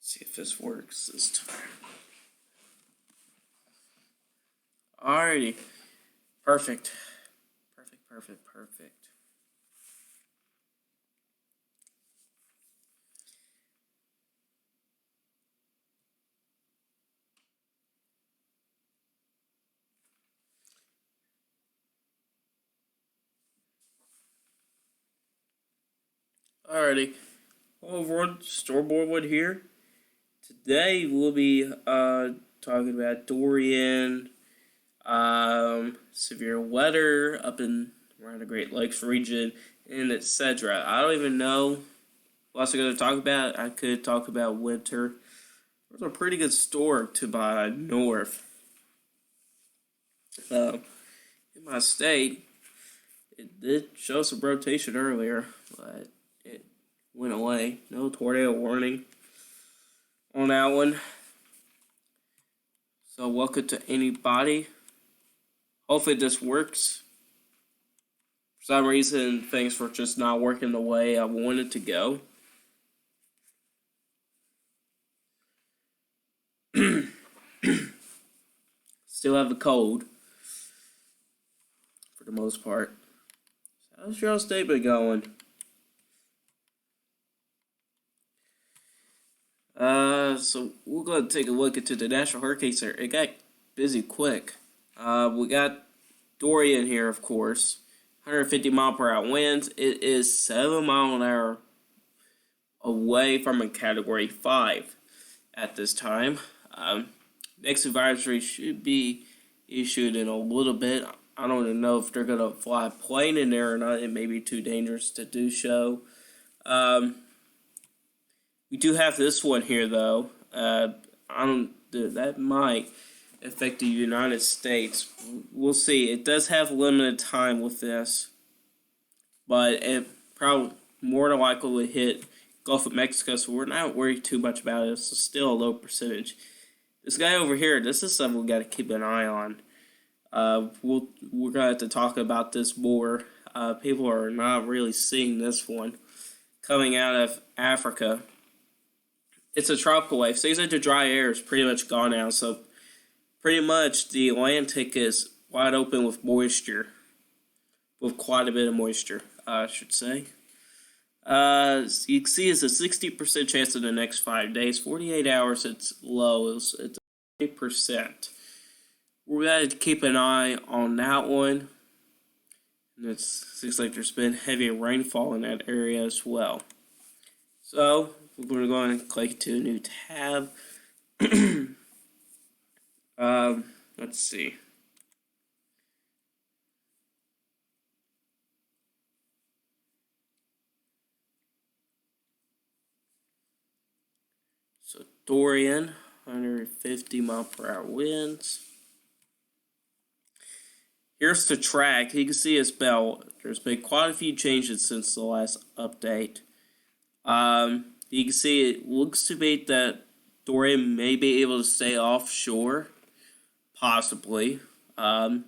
See if this works this time. Alrighty. Perfect. Perfect. Alrighty. Hello everyone, Storeboard here. Today we'll be talking about Dorian, severe weather up in around the Great Lakes region, and etc. I don't even know what else I'm going to talk about. I could talk about winter. There's a pretty good store to buy north. In my state, it did show some rotation earlier, but it went away. No tornado warning on that one. So welcome to anybody. Hopefully this works. For some reason, things were just not working the way I wanted to go. Still have the cold, for the most part. How's your statement going? So we're going to take a look into the National Hurricane Center. It got busy quick. We got Dorian here, of course. 150 mile per hour winds. It is 7 mile an hour away from a Category 5 at this time. Next advisory should be issued in a little bit. I don't even know if they're going to fly a plane in there or not. It may be too dangerous to do so. We do have this one here, though. That might affect the United States. We'll see. It does have limited time with this, but it probably more than likely will hit Gulf of Mexico, so we're not worried too much about it. It's still a low percentage. This guy over here, this is something we got to keep an eye on. We're gonna have to talk about this more. People are not really seeing this one coming out of Africa. It's a tropical wave. Seems like the dry air is pretty much gone now, so pretty much the Atlantic is wide open with moisture, with quite a bit of moisture, I should say. So you can see it's a 60% chance in the next 5 days. 48 hours, it's low. It's 80%. We're going to keep an eye on that one. And it seems like there's been heavy rainfall in that area as well. So we're going to go and click to a new tab. Let's see. So Dorian, 150 mile per hour winds. Here's the track. You can see it's belt. There's been quite a few changes since the last update. You can see it looks to be that Dorian may be able to stay offshore, possibly. The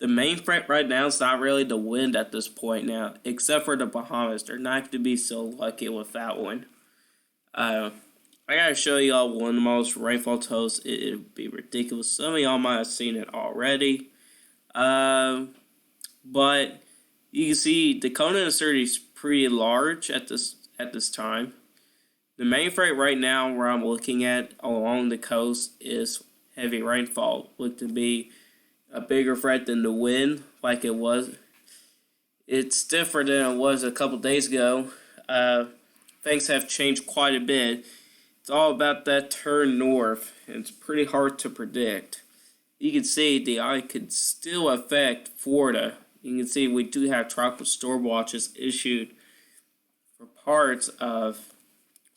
main threat right now is not really the wind at this point now, except for the Bahamas. They're not going to be so lucky with that one. I gotta show y'all one of the most rainfall totals. It would be ridiculous. Some of y'all might have seen it already. But you can see the cone of 30 is pretty large at this time. The main threat right now where I'm looking at along the coast is heavy rainfall. Look to be a bigger threat than the wind like it was. It's different than it was a couple days ago. Things have changed quite a bit. It's all about that turn north. It's pretty hard to predict. You can see the eye could still affect Florida. You can see we do have tropical storm watches issued for parts of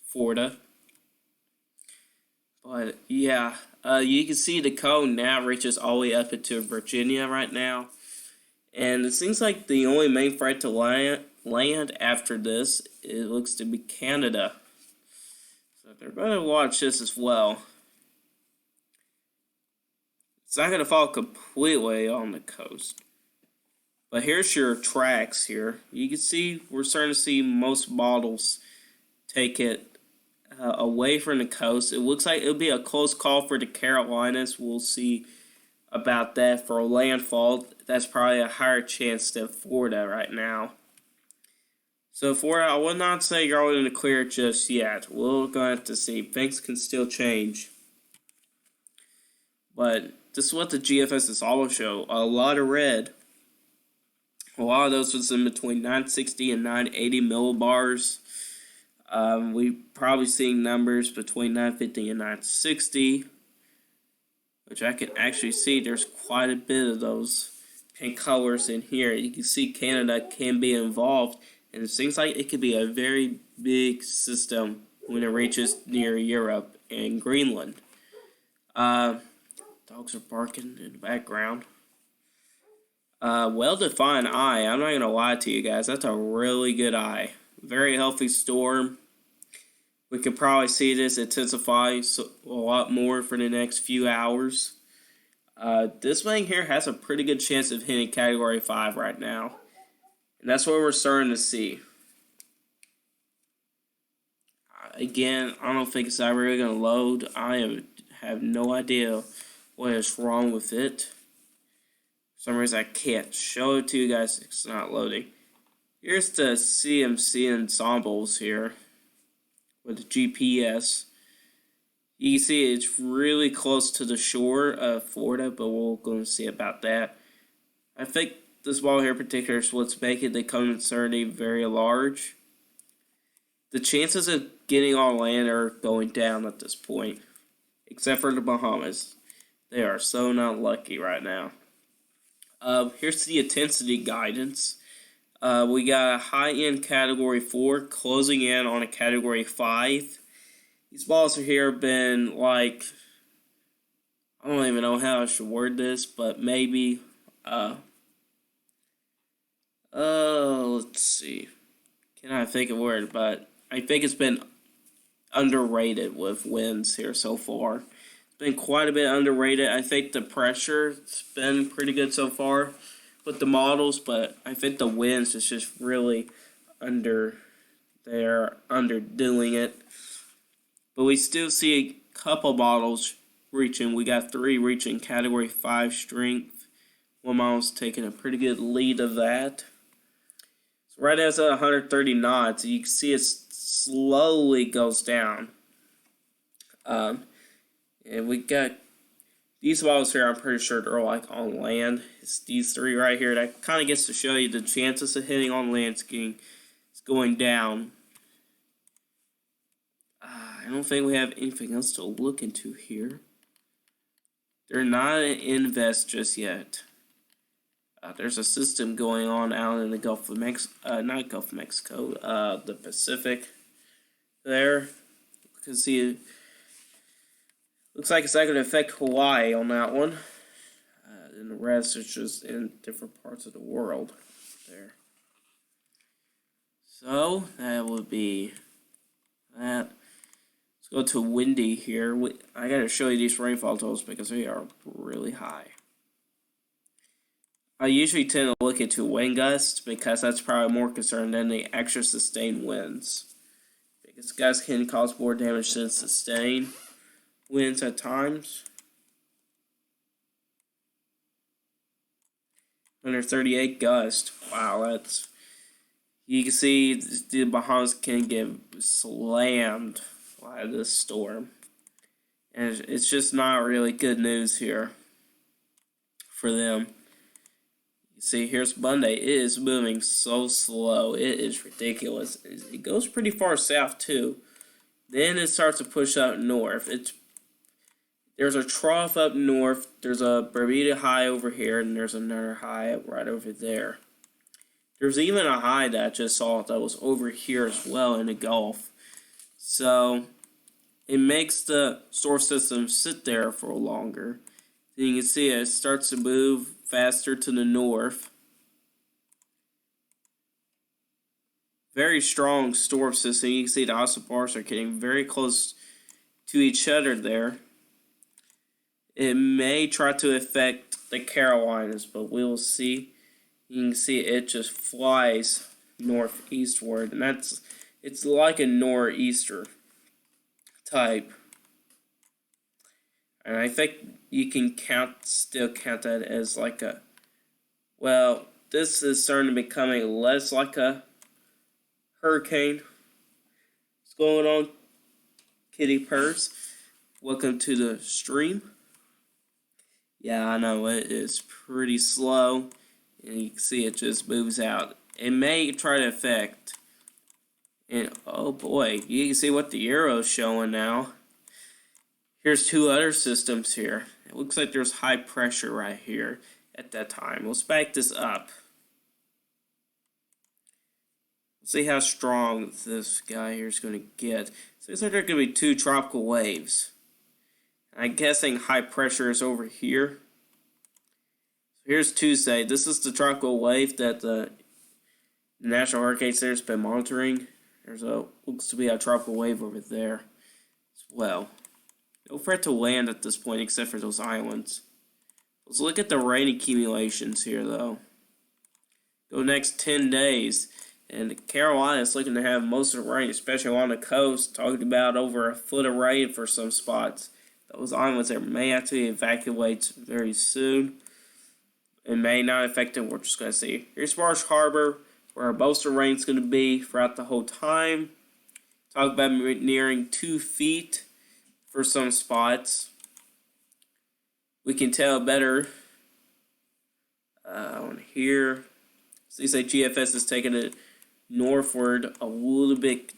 Florida. But yeah, you can see the cone now reaches all the way up into Virginia right now. And it seems like the only main threat to land after this, it looks to be Canada. So they're going to watch this as well. It's not going to fall completely on the coast. But here's your tracks here. You can see we're starting to see most models take it away from the coast. It looks like it'll be a close call for the Carolinas. We'll see about that. For landfall, that's probably a higher chance than Florida right now. So Florida, I would not say you're all in the clear just yet. We're going to have to see. Things can still change. But this is what the GFS all show. A lot of red. A lot of those was in between 960 and 980 millibars. We probably seeing numbers between 950 and 960, which I can actually see there's quite a bit of those pink colors in here. You can see Canada can be involved, and it seems like it could be a very big system when it reaches near Europe and Greenland. Dogs are barking in the background. Well-defined eye. I'm not going to lie to you guys. That's a really good eye. Very healthy storm. We could probably see this intensify a lot more for the next few hours. This thing here has a pretty good chance of hitting Category 5 right now. And that's what we're starting to see. Again, I don't think it's ever really going to load. I have no idea what is wrong with it. For some reason I can't show it to you guys. It's not loading. Here's the CMC ensembles here with the GPS. You can see it's really close to the shore of Florida, but we're going to see about that. I think this ball here in particular is what's making the uncertainty very large. The chances of getting on land are going down at this point, except for the Bahamas. They are so not lucky right now. Here's the intensity guidance. We got a high-end Category 4 closing in on a Category 5. These balls here have been like, I don't even know how I should word this, but maybe, let's see. Can I think of a word? But I think it's been underrated with wins here so far. Been quite a bit underrated. I think the pressure's been pretty good so far with the models, but I think the wins is just really underdoing it. But we still see a couple models reaching. We got 3 reaching Category 5 strength. One model's taking a pretty good lead of that. So right now it's at 130 knots. You can see it slowly goes down. And we got these models here, I'm pretty sure they're like on land. It's these 3 right here that kind of gets to show you the chances of hitting on land skiing is going down. I don't think we have anything else to look into here. They're not an invest just yet. There's a system going on out in the Gulf of Mexico, not Gulf of Mexico, the Pacific there. You can see looks like it's not going to affect Hawaii on that one. And the rest is just in different parts of the world there. So, that would be that. Let's go to windy here. I got to show you these rainfall totals because they are really high. I usually tend to look into wind gusts because that's probably more concerned than the extra sustained winds. Because gusts can cause more damage than sustained winds at times. 138 gust. Wow, that's... You can see the Bahamas can get slammed by this storm. And it's just not really good news here for them. You see, here's Monday. It is moving so slow. It is ridiculous. It goes pretty far south, too. Then it starts to push up north. There's a trough up north, there's a Bermuda high over here, and there's another high right over there. There's even a high that I just saw that was over here as well in the Gulf. So, it makes the storm system sit there for longer. Then you can see it starts to move faster to the north. Very strong storm system. You can see the isobars are getting very close to each other there. It may try to affect the Carolinas, but we will see. You can see it just flies northeastward, and it's like a nor'easter. type. And I think you can still count that as like a, well, this is starting to becoming less like a hurricane. What's going on, Kitty Purse? Welcome to the stream. Yeah, I know it is pretty slow, and you can see it just moves out. It may try to affect, and oh boy, you can see what the arrow's showing now. Here's two other systems here. It looks like there's high pressure right here at that time. Let's back this up. Let's see how strong this guy here is going to get. Seems like there are going to be two tropical waves. I'm guessing high pressure is over here. So here's Tuesday. This is the tropical wave that the National Hurricane Center has been monitoring. Looks to be a tropical wave over there as well. No threat to land at this point except for those islands. Let's look at the rain accumulations here though. Go next 10 days. And Carolina is looking to have most of the rain, especially along the coast. Talking about over a foot of rain for some spots. Those islands there may have to be evacuated very soon. It may not affect them. We're just going to see. Here's Marsh Harbor, where most of the rain's going to be throughout the whole time. Talk about nearing 2 feet for some spots. We can tell better on here. Seems like GFS is taking it northward a little bit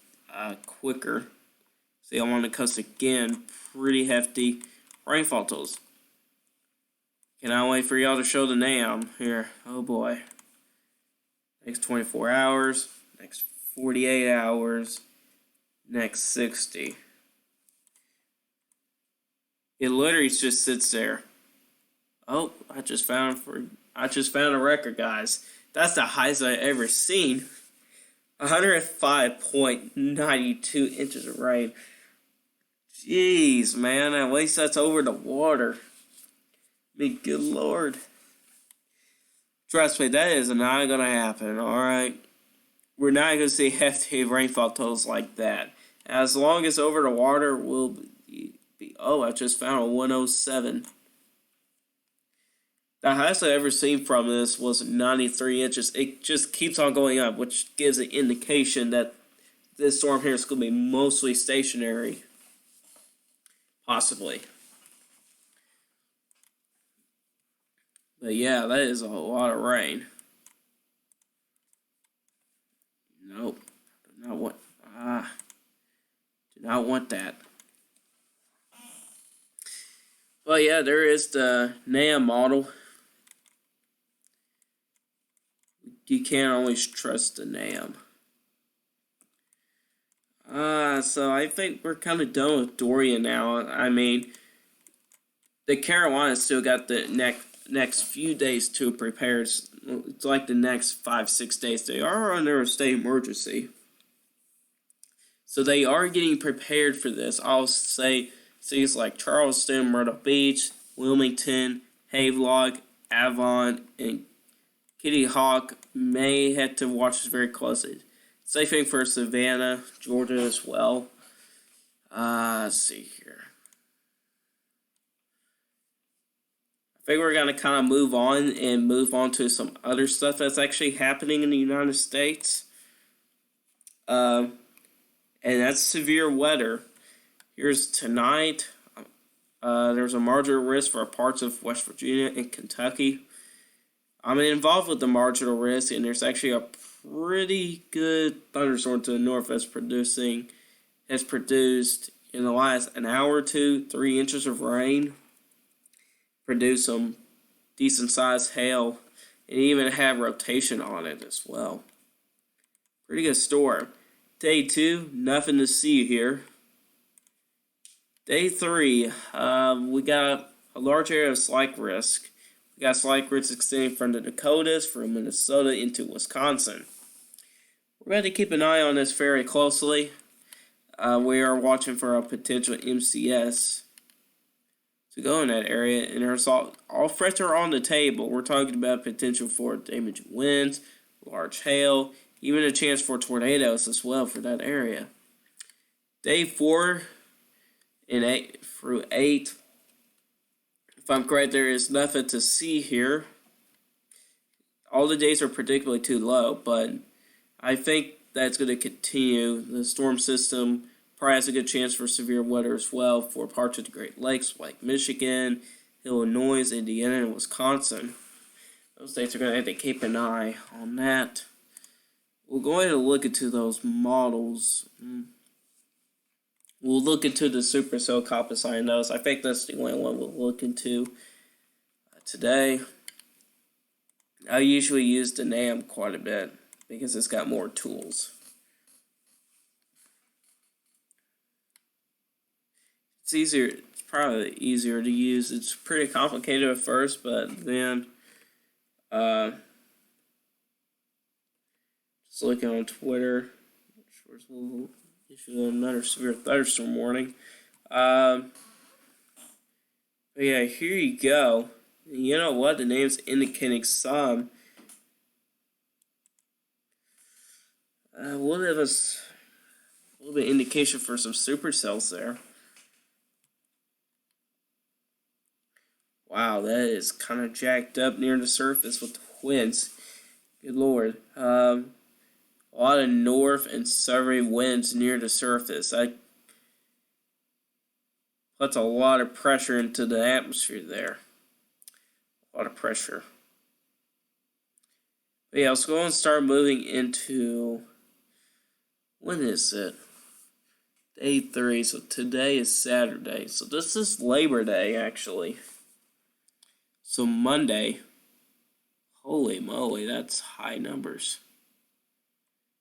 quicker. See, I'm on the coast again. Pretty hefty rainfall totals. Cannot wait for y'all to show the NAM here. Oh boy. Next 24 hours. Next 48 hours. Next 60. It literally just sits there. Oh, I just found a record, guys. That's the highest I've ever seen. 105.92 inches of rain. Jeez, man, at least that's over the water. I mean, good lord. Trust me, that is not going to happen, alright? We're not going to see hefty rainfall totals like that. As long as over the water will be... Oh, I just found a 107. The highest I've ever seen from this was 93 inches. It just keeps on going up, which gives an indication that this storm here is going to be mostly stationary. Possibly. But yeah, that is a lot of rain. Nope. Do not want that. Well, yeah, there is the NAM model. You can't always trust the NAM. So I think we're kind of done with Dorian now. I mean, the Carolinas still got the next few days to prepare. It's like the next 5-6 days. They are under a state emergency. So they are getting prepared for this. I'll say cities like Charleston, Myrtle Beach, Wilmington, Havelock, Avon, and Kitty Hawk may have to watch this very closely. Same thing for Savannah, Georgia as well. Let's see here. I think we're going to kind of move on to some other stuff that's actually happening in the United States. And that's severe weather. Here's tonight. There's a marginal risk for parts of West Virginia and Kentucky. I'm involved with the marginal risk, and there's actually a pretty good thunderstorm to the north has produced in the last an hour or two, 3 inches of rain. Produced some decent sized hail, and even have rotation on it as well. Pretty good storm. Day 2, nothing to see here. Day 3, we got a large area of slight risk. We got slight risk extending from the Dakotas, from Minnesota into Wisconsin. We're going to keep an eye on this very closely. We are watching for a potential MCS to go in that area, and there's all threats are on the table. We're talking about potential for damaging winds, large hail, even a chance for tornadoes as well for that area. Day 4, in 8 through 8. If I'm correct, there is nothing to see here. All the days are predictably too low, but I think that's going to continue. The storm system probably has a good chance for severe weather as well for parts of the Great Lakes like Michigan, Illinois, Indiana, and Wisconsin. Those states are going to have to keep an eye on that. We'll go ahead and look into those models. We'll look into the supercell composinos. I think that's the only one we'll look into today. I usually use the NAM quite a bit because it's got more tools. It's easier. It's probably easier to use. It's pretty complicated at first, but then just looking on Twitter, we'll issue another severe thunderstorm warning. But yeah, here you go. You know what? The name's indicating some. We'll give us a little bit of indication for some supercells there. Wow, that is kind of jacked up near the surface with the winds. Good lord. A lot of north and southerly winds near the surface. That puts a lot of pressure into the atmosphere there. A lot of pressure. But yeah, let's go and start moving into... When is it? Day 3. So today is Saturday. So this is Labor Day, actually. So Monday. Holy moly, that's high numbers.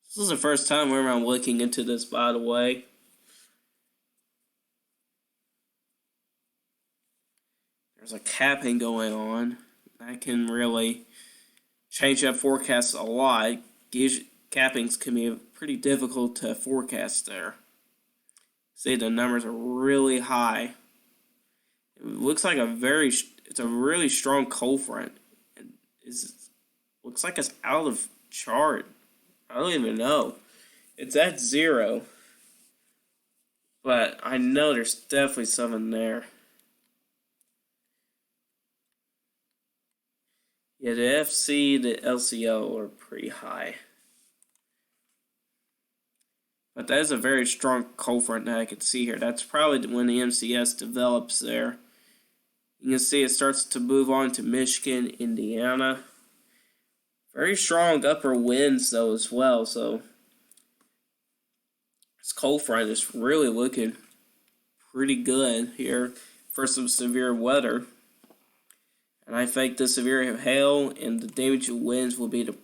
This is the first time where I'm looking into this, by the way. There's a capping going on. That can really change that forecast a lot. Cappings can be pretty difficult to forecast there. See, the numbers are really high. It looks like it's a really strong cold front. Looks like it's out of chart. I don't even know. It's at 0. But I know there's definitely something there. Yeah, the FC, the LCO are pretty high. But that is a very strong cold front that I can see here. That's probably when the MCS develops there. You can see it starts to move on to Michigan, Indiana. Very strong upper winds, though, as well. So this cold front is really looking pretty good here for some severe weather. And I think the severe hail and the damaging winds will be the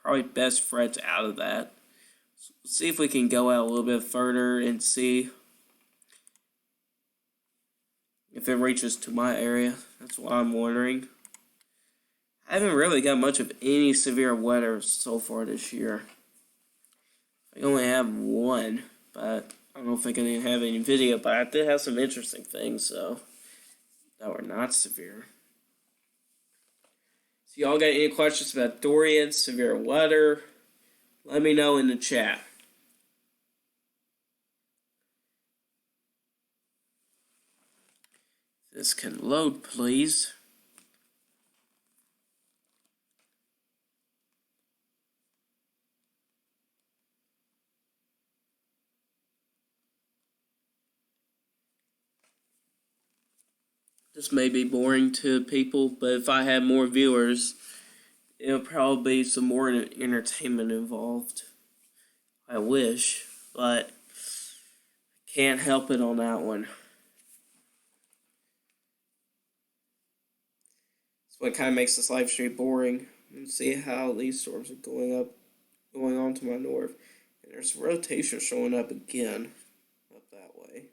probably best threats out of that. So we'll see if we can go out a little bit further and see if it reaches to my area. That's what I'm wondering. I haven't really got much of any severe weather so far this year. I only have one, but I don't think I didn't have any video, but I did have some interesting things, so that were not severe. So y'all got any questions about Dorian, severe weather? Let me know in the chat. This can load, please. This may be boring to people, but if I had more viewers, it'll probably be some more entertainment involved. I wish, but can't help it on that one. That's what kind of makes this live stream boring. And see how these storms are going on to my north. And there's rotation showing up again, up that way.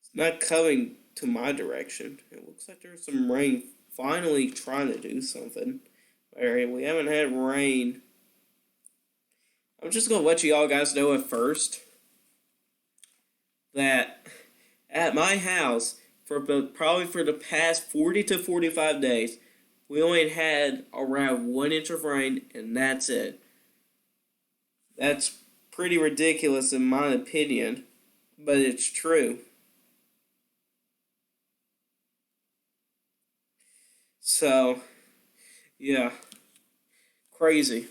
It's not coming to my direction. It looks like there's some rain finally trying to do something. Alright, we haven't had rain. I'm just going to let you all guys know at first that at my house, probably for the past 40 to 45 days, we only had around 1 inch of rain, and that's it. That's pretty ridiculous in my opinion, but it's true. So, yeah, crazy.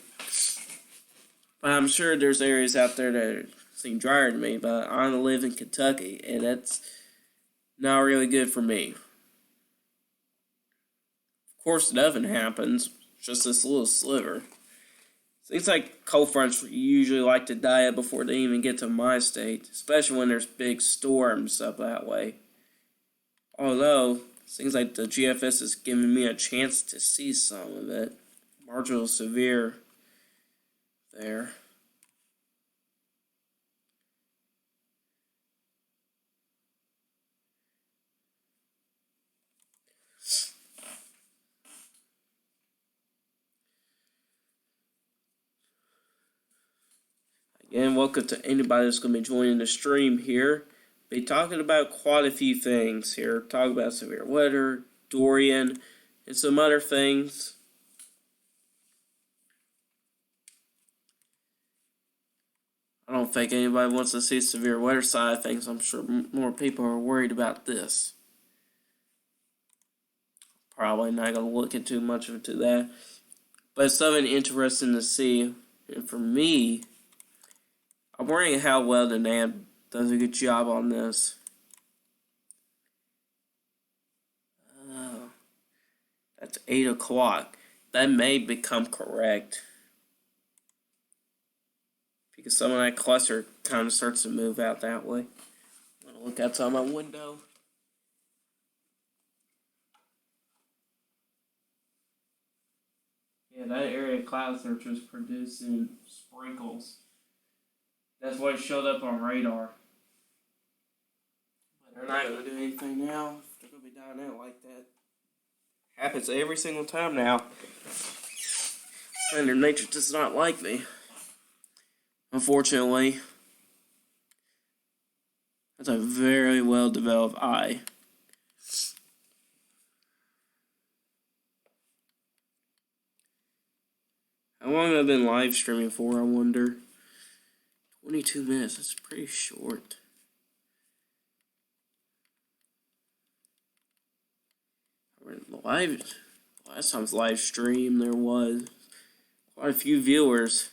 But I'm sure there's areas out there that seem drier to me, but I live in Kentucky, and that's not really good for me. Of course, nothing happens, just this little sliver. Seems like cold fronts usually like to die out before they even get to my state, especially when there's big storms up that way. Although, seems like the GFS is giving me a chance to see some of it. Marginal severe there. Again, welcome to anybody that's going to be joining the stream here. Be talking about quite a few things here. Talk about severe weather, Dorian, and some other things. I don't think anybody wants to see severe weather side of things. I'm sure more people are worried about this. Probably not going to look into much into that. But it's something interesting to see. And for me, I'm wondering how well the NAM does a good job on this. That's 8 o'clock. That may become correct. Because some of that cluster kind of starts to move out that way. I'm going to look outside my window. Yeah, that area of cloud search was producing sprinkles. That's what showed up on radar. But they're not going to do anything now. They're going to be down there like that. Happens every single time now. And their nature does not like me. Unfortunately. That's a very well developed eye. How long have I been live streaming for, I wonder? 22 minutes, that's pretty short. Last time's live stream, there was quite a few viewers.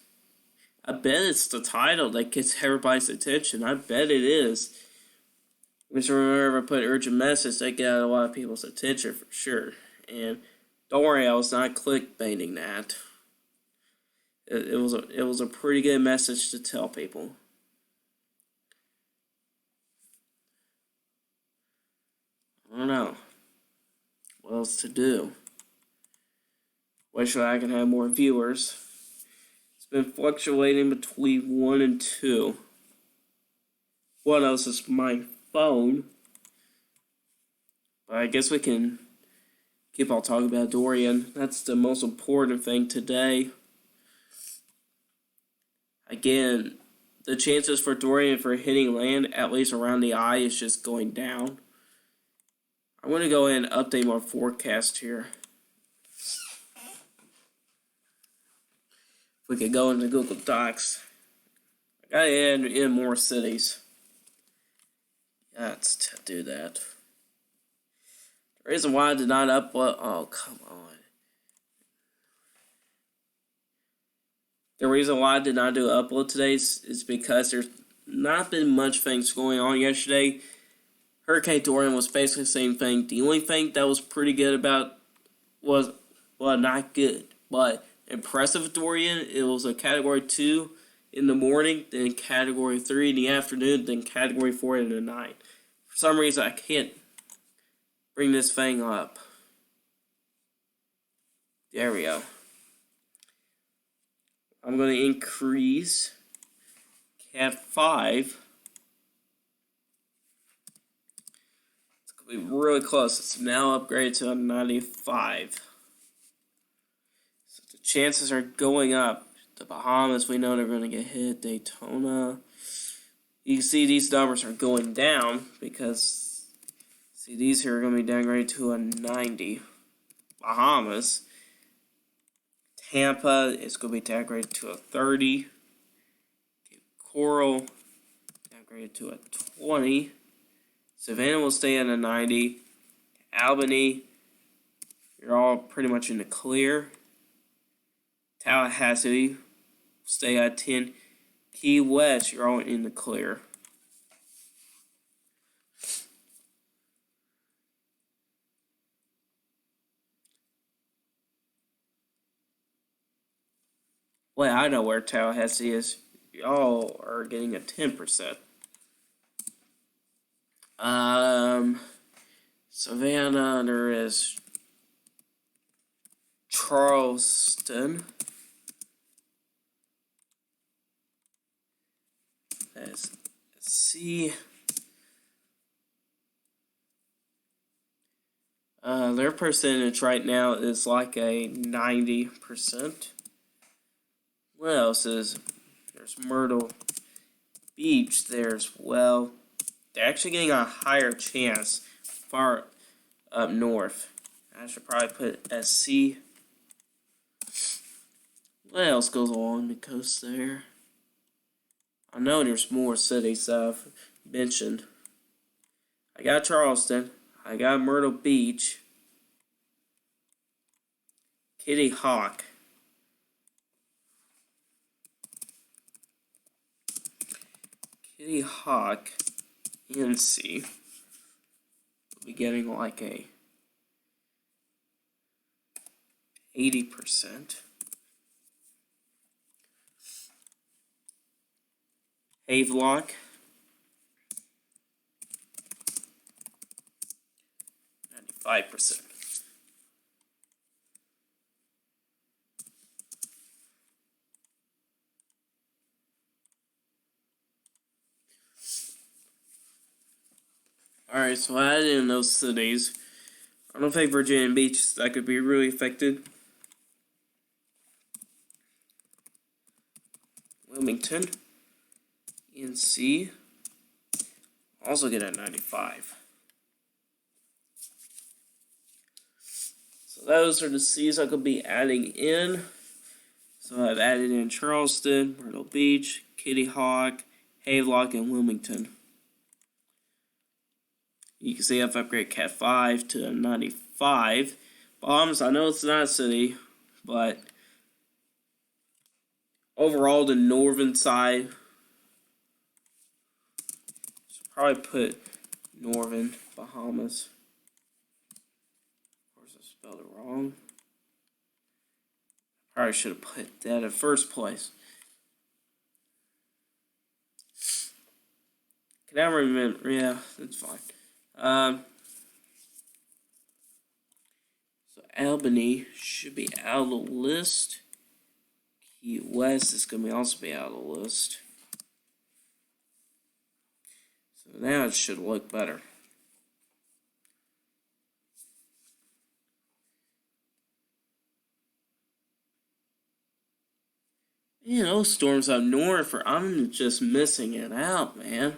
I bet it's the title that gets everybody's attention. I bet it is. Just remember, if I put urgent message, they get a lot of people's attention for sure. And don't worry, I was not clickbaiting that. It was a pretty good message to tell people. I don't know what else to do. Wish I could have more viewers. It's been fluctuating between 1 and 2. What else is my phone? But I guess we can keep on talking about Dorian. That's the most important thing today. Again, the chances for Dorian for hitting land, at least around the eye, is just going down. I'm going to go ahead and update my forecast here. If we could go into Google Docs. I gotta add in more cities. Got to do that. The reason why I did not upload... Oh, come on. The reason why I did not do an upload today is because there's not been much things going on yesterday. Hurricane Dorian was basically the same thing. The only thing that was pretty good about was, well, not good, but impressive Dorian. It was a Category 2 in the morning, then Category 3 in the afternoon, then Category 4 in the night. For some reason, I can't bring this thing up. There we go. I'm going to increase Cat 5. It's going to be really close. It's now upgraded to a 95. So the chances are going up. The Bahamas, we know they're going to get hit. Daytona. You can see these numbers are going down because, see, these here are going to be downgraded to a 90. Bahamas. Tampa is going to be downgraded to a 30. Cape Coral, downgraded to a 20. Savannah will stay at a 90. Albany, you're all pretty much in the clear. Tallahassee, stay at 10. Key West, you're all in the clear. Well, I know where Tallahassee is. Y'all are getting a 10%. Savannah, there is Charleston. Let's see. Their percentage right now is like a 90%. What else is? There's Myrtle Beach there as well. They're actually getting a higher chance far up north. I should probably put SC. What else goes along the coast there? I know there's more cities I've mentioned. I got Charleston. I got Myrtle Beach. Kitty Hawk. Kitty Hawk, NC, will be getting like a 80%. Havelock, 95%. Alright, so adding in those cities, I don't think Virginia Beach that could be really affected. Wilmington, NC, also get a 95. So those are the C's I could be adding in. So I've added in Charleston, Myrtle Beach, Kitty Hawk, Havelock, and Wilmington. You can see I've upgraded Cat 5 to a 95. Bombs, I know it's not a city, but overall the northern side, should probably put Northern Bahamas. Of course I spelled it wrong. Probably should have put that in first place. Can I remember? Yeah, that's fine. So Albany should be out of the list. Key West is going to also be out of the list. So now it should look better. Man, those storms up north, I'm just missing it out, man.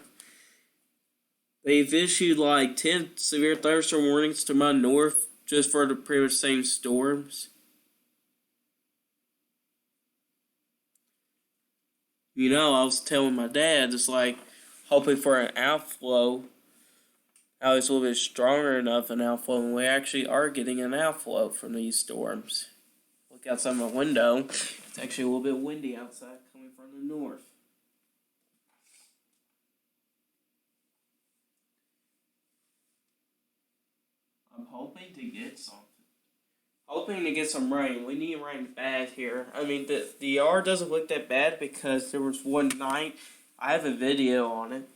They've issued like 10 severe thunderstorm warnings to my north just for the pretty much same storms. You know, I was telling my dad, just like hoping for an outflow. How it's a little bit stronger enough an outflow, and we actually are getting an outflow from these storms. Look outside my window. It's actually a little bit windy outside coming from the north. I'm hoping to get something. Hoping to get some rain. We need rain bad here. I mean, the yard doesn't look that bad because there was one night, I have a video on it,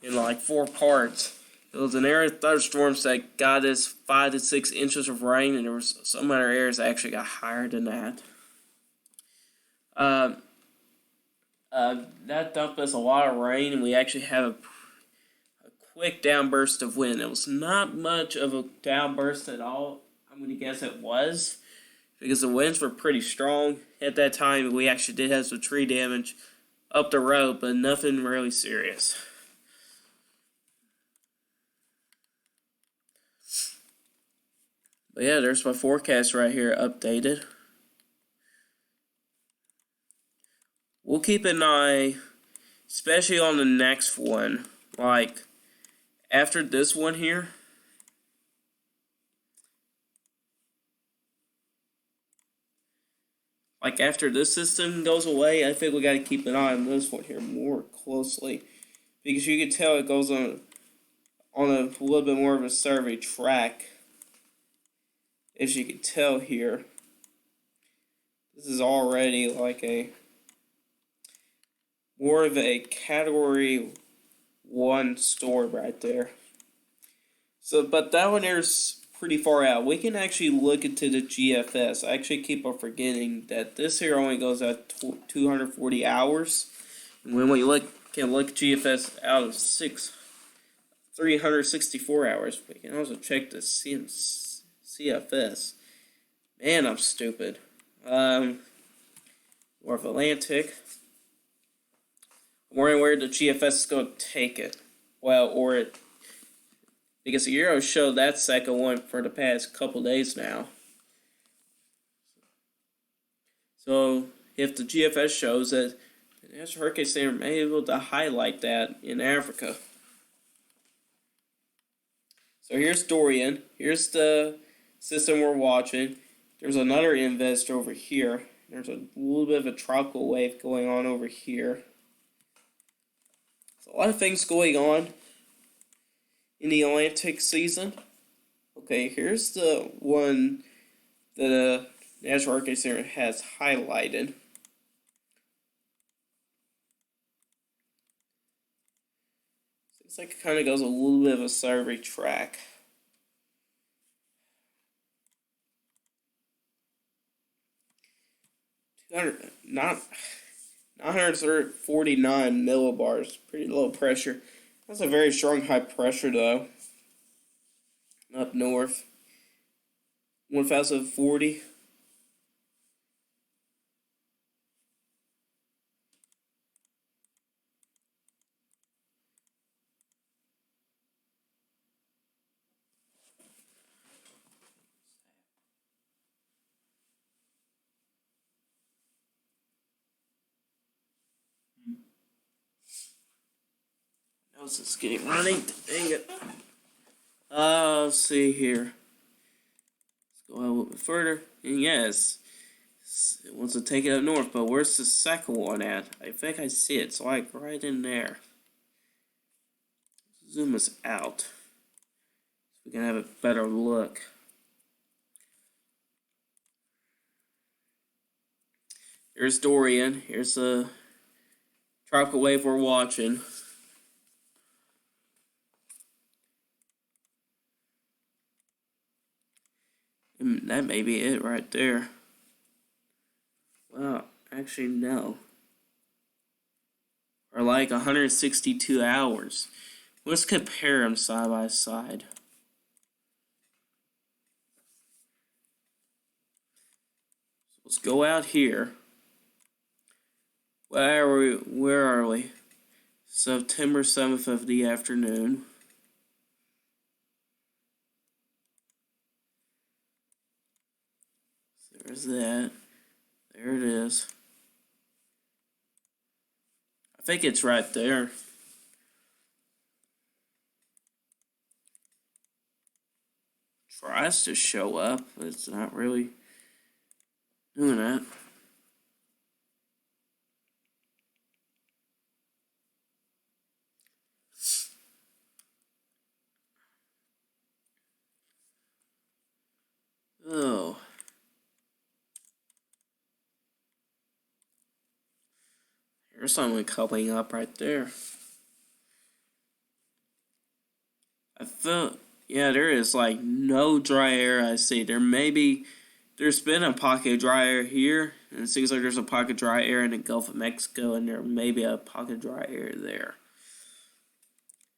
in like 4 parts. It was an area of thunderstorms that got us 5 to 6 inches of rain, and there was some other areas that actually got higher than that. That dumped us a lot of rain, and we actually had a quick downburst of wind. It was not much of a downburst at all. I'm going to guess it was, because the winds were pretty strong. At that time, we actually did have some tree damage up the road, but nothing really serious. But yeah, there's my forecast right here updated. We'll keep an eye, especially on the next one. Like, after this one here, like after this system goes away, I think we got to keep an eye on this one here more closely, because you can tell it goes on a little bit more of a survey track. As you can tell here, this is already like a more of a category 1 store right there. So, but that one there's pretty far out. We can actually look into the GFS. I actually keep on forgetting that this here only goes out 240 hours. And when we can look GFS out of 364 hours. We can also check the CFS. Man, I'm stupid. North Atlantic. I'm wondering where the GFS is going to take it. Well, because the Euro showed that second one for the past couple days now. So, if the GFS shows that the National Hurricane Center may be able to highlight that in Africa. So here's Dorian. Here's the system we're watching. There's another invest over here. There's a little bit of a tropical wave going on over here. There's a lot of things going on in the Atlantic season. Okay, here's the one that the National Hurricane Center has highlighted. Looks like it kind of goes a little bit of a survey track. Not 949 millibars, pretty low pressure. That's a very strong high pressure though. Up north, 1040. Nose is getting running. Dang it. Let's see here. Let's go a little bit further. And yes, it wants to take it up north, but where's the second one at? I think I see it. It's like right in there. Zoom us out so we can have a better look. Here's Dorian. Here's the tropical wave we're watching. And that may be it right there. Well, actually, no. Or like 162 hours. Let's compare them side by side. So let's go out here. Where are we? September 7th of the afternoon. So there's that. There it is. I think it's right there. Tries to show up, but it's not really doing that. Oh. There's something coming up right there. I feel, yeah, there is like no dry air I see. There's been a pocket of dry air here, and it seems like there's a pocket of dry air in the Gulf of Mexico, and there may be a pocket of dry air there.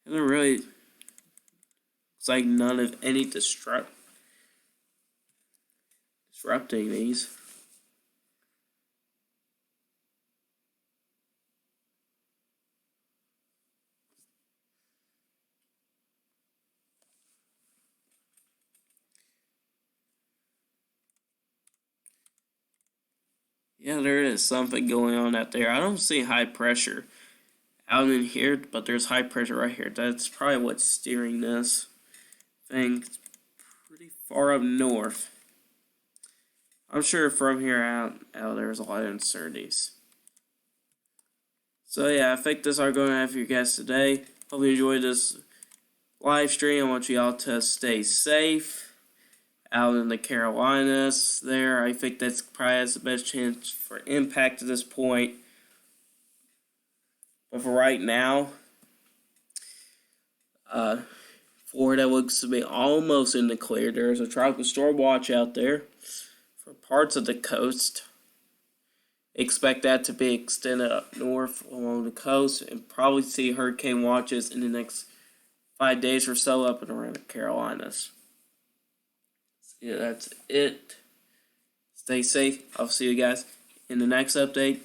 And it really, it's like none of any disrupting these. Yeah, there is something going on out there. I don't see high pressure out in here, but there's high pressure right here. That's probably what's steering this thing. It's pretty far up north. I'm sure from here out there's a lot of uncertainties. So yeah, I think that's all I'm going to have for you guys today. Hope you enjoyed this live stream. I want you all to stay safe out in the Carolinas there. I think that's probably has the best chance for impact at this point. But for right now, Florida looks to be almost in the clear. There's a tropical storm watch out there for parts of the coast. Expect that to be extended up north along the coast, and probably see hurricane watches in the next 5 days or so up and around the Carolinas. So yeah, that's it. Stay safe. I'll see you guys in the next update.